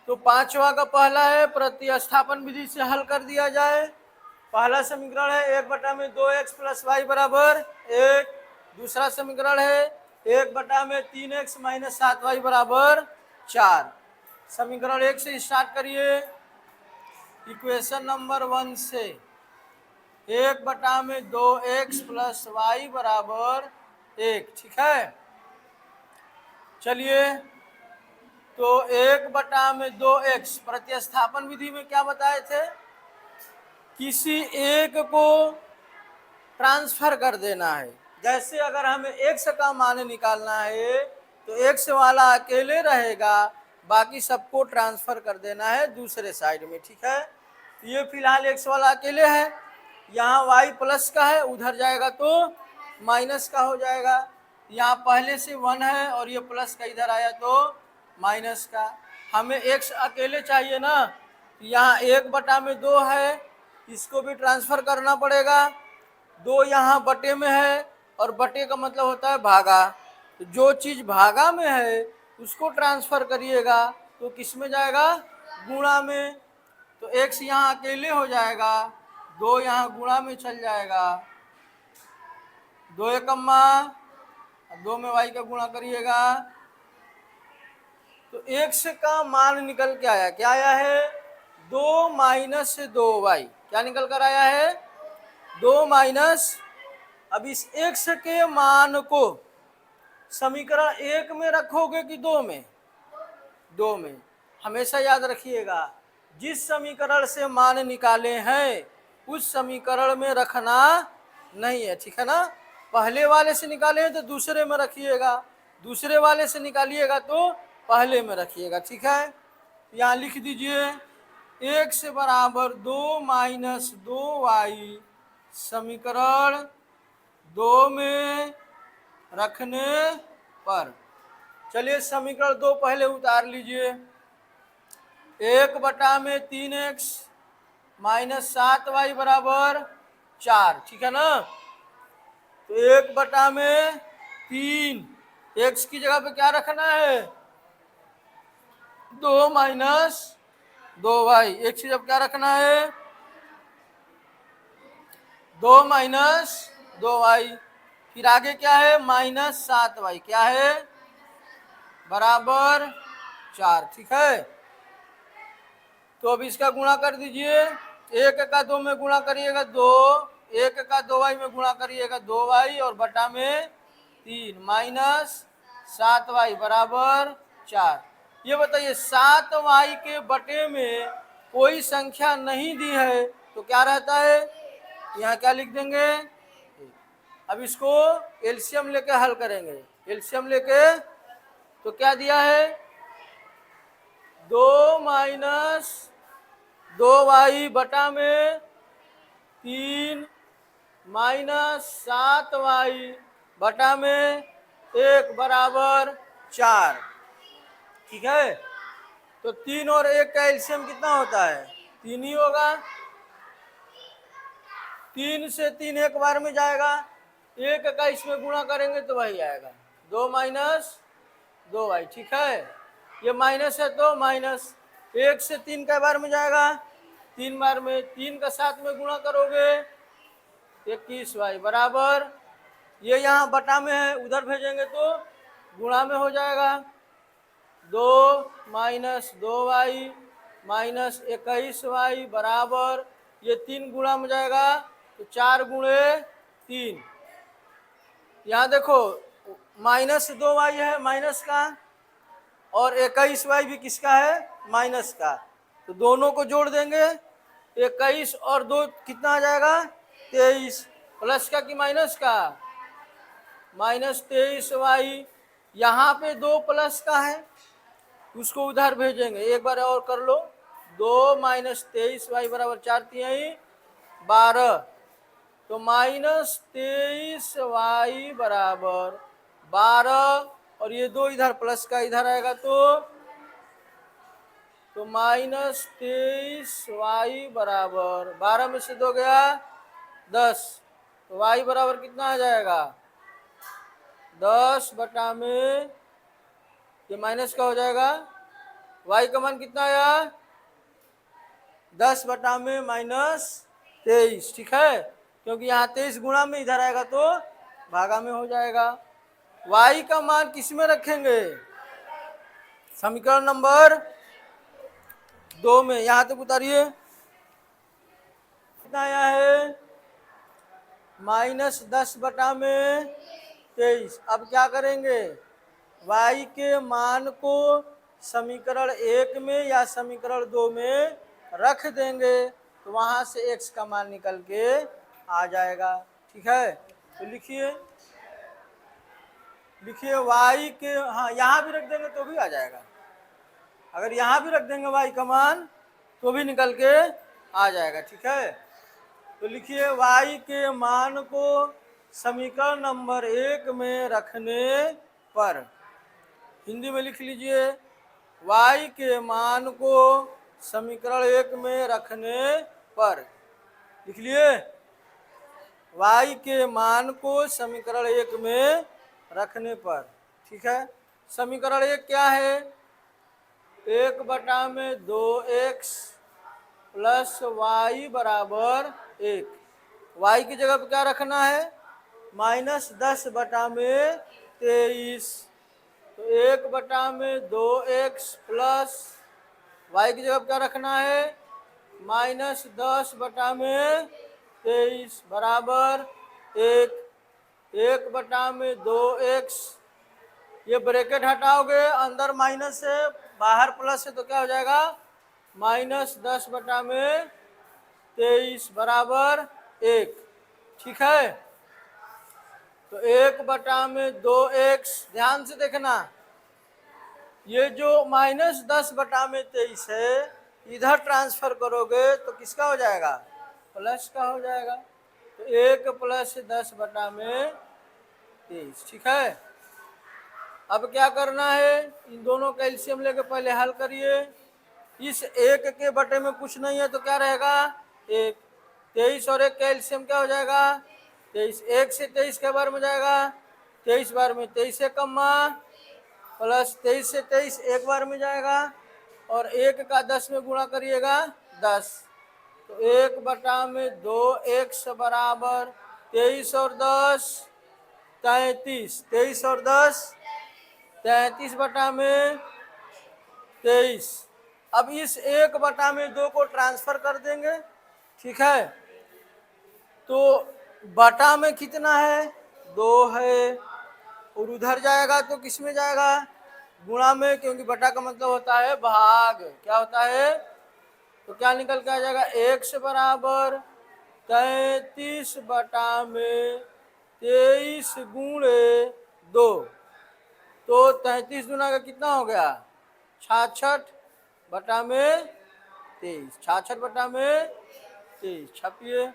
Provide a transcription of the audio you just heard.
तो पांचवा का पहला है प्रतिस्थापन विधि से हल कर दिया जाए। पहला समीकरण है 1/2x प्लस वाई बराबर 1। दूसरा समीकरण है 1/3x माइनस 7y बराबर 4। समीकरण 1 से स्टार्ट करिए। इक्वेशन नंबर 1 से 1/2x प्लस वाई बराबर 1, ठीक है। चलिए, तो 1/2x प्रतिस्थापन विधि में क्या बताए थे, किसी एक को ट्रांसफर कर देना है। जैसे अगर हमें x का मान निकालना है तो x वाला अकेले रहेगा, बाकी सबको ट्रांसफर कर देना है दूसरे साइड में, ठीक है। ये फिलहाल x वाला अकेले है, यहाँ y प्लस का है, उधर जाएगा तो माइनस का हो जाएगा। यहाँ पहले से 1 है और ये प्लस का इधर आया तो माइनस का। हमें x अकेले चाहिए ना, यहाँ 1/2 है, इसको भी ट्रांसफर करना पड़ेगा। 2 यहाँ बटे में है और बटे का मतलब होता है भागा, तो जो चीज़ भागा में है उसको ट्रांसफर करिएगा तो किस में जाएगा, गुणा में। तो x यहाँ अकेले हो जाएगा, 2 यहाँ गुणा में चल जाएगा, 2 एकम्मा 2 में y का गुणा करिएगा तो x का मान निकल के आया, क्या आया है, 2 माइनस 2y। क्या निकल कर आया है, 2 माइनस। अब इस x के मान को समीकरण 1 में रखोगे कि 2 में, 2 में। हमेशा याद रखिएगा, जिस समीकरण से मान निकाले हैं उस समीकरण में रखना नहीं है, ठीक है ना। पहले वाले से निकाले हैं तो दूसरे में रखिएगा, दूसरे वाले से निकालिएगा तो पहले में रखिएगा, ठीक है। यहाँ लिख दीजिए x बराबर 2 माइनस 2y समीकरण 2 में रखने पर। चलिए समीकरण 2 पहले उतार लीजिए। 1/3x माइनस 7y बराबर 4, ठीक है ना। तो 1/3 x की जगह पे क्या रखना है, 2 माइनस 2y। x की जगह क्या रखना है, 2 माइनस 2y। फिर आगे क्या है, माइनस 7y, क्या है, बराबर 4, ठीक है। तो अब इसका गुणा कर दीजिए, 1 का 2 में गुणा करिएगा 2, 1 का 2y में गुणा करिएगा 2y और बटा में 3 माइनस 7y बराबर 4। ये बताइए 7y के बटे में कोई संख्या नहीं दी है तो क्या रहता है, यहाँ क्या लिख देंगे। अब इसको एलसीएम लेके हल करेंगे, एलसीएम लेके तो क्या दिया है, 2 माइनस 2y बटा में 3 माइनस 7y बटा में 1 बराबर 4, ठीक है। तो 3 और 1 का एलसीएम कितना होता है, 3 ही होगा। 3 से 3 एक बार में जाएगा, 1 का इसमें गुणा करेंगे तो वही आएगा, 2 माइनस 2y, ठीक है। ये माइनस है तो माइनस, 1 से 3 का बार में जाएगा, 3 बार में, 3 का 7 में गुणा करोगे 21y बराबर, ये यहाँ बटा में है उधर भेजेंगे तो गुणा में हो जाएगा, 2 माइनस 2y माइनस 21y बराबर, ये 3 गुणा में जाएगा तो 4 गुणे 3। यहाँ देखो माइनस 2y है माइनस का और 21y भी किसका है, माइनस का, तो दोनों को जोड़ देंगे, 21 और 2 कितना आ जाएगा, 23, प्लस का कि माइनस का, माइनस 23y। यहाँ पे 2 प्लस का है उसको उधर भेजेंगे, एक बार और कर लो, 2 माइनस 23y बराबर 4 तिहाई 12, तो माइनस 23y बराबर 12 और ये 2 इधर प्लस का इधर आएगा तो माइनस 23y बराबर 12 में से 2 गया 10, तो y बराबर कितना आ जाएगा, 10 बटा में ये माइनस का हो जाएगा y का मान कितना आया 10 बटा में -23, ठीक है, क्योंकि यहाँ 23 गुणा में इधर आएगा तो भागा में हो जाएगा। y का मान किस में रखेंगे, समीकरण नंबर 2 में, यहां तक उतारिए। कितना आया है -10 बटा में 23। अब क्या करेंगे, y के मान को समीकरण 1 में या समीकरण 2 में रख देंगे तो वहां से x का मान निकल के आ जाएगा, ठीक है। तो लिखिए y के, हाँ यहाँ भी रख देंगे तो भी आ जाएगा, अगर यहाँ भी रख देंगे y का मान तो भी निकल के आ जाएगा, ठीक है। तो लिखिए y के मान को समीकरण नंबर 1 में रखने पर, हिंदी में लिख लीजिए, y के मान को समीकरण 1 में रखने पर, लिख लिए, y के मान को समीकरण 1 में रखने पर, ठीक है। समीकरण 1 क्या है, 1 बटा में 2x प्लस y बराबर 1। y की जगह पे क्या रखना है, -10 बटा में 23, तो 1 बटा में 2x प्लस y की जगह पे क्या रखना है, -10 बटा में 23 बराबर 1। 1 बटा में 2x, ये ब्रैकेट हटाओगे, अंदर माइनस है बाहर प्लस है तो क्या हो जाएगा, -10 बटा में 23 बराबर 1, ठीक है। तो 1 बटा में 2x, ध्यान से देखना, ये जो -10 बटा में 23 है इधर ट्रांसफर करोगे तो किसका हो जाएगा, प्लस का हो जाएगा। तो 1 प्लस 10 बटा में 23, ठीक है। अब क्या करना है, इन दोनों का एलसीएम लेके पहले हल करिए। इस 1 के बटे में कुछ नहीं है तो क्या रहेगा 1, 23 और 1 का एलसीएम क्या हो जाएगा 23, 1 से 23 के बार में जाएगा 23 बार में 23 से कम्मा प्लस 23 से 23 एक बार में जाएगा, और 1 का 10 में गुणा करिएगा 10, तो 1 बटा में 2x बराबर 23 और 10 33, 23 और 10 33 बटा में 23। अब इस 1 बटा में 2 को ट्रांसफर कर देंगे, ठीक है। तो बटा में कितना है 2 है, और उधर जाएगा तो किस में जाएगा, गुणा में, क्योंकि बटा का मतलब होता है भाग, क्या होता है, तो क्या निकल के आ जाएगा, x बराबर 33 बटा में 23 गुणे 2, तो 33 गुना का कितना हो गया 66 बटा में 23, 66 बटा में 23, छापिए।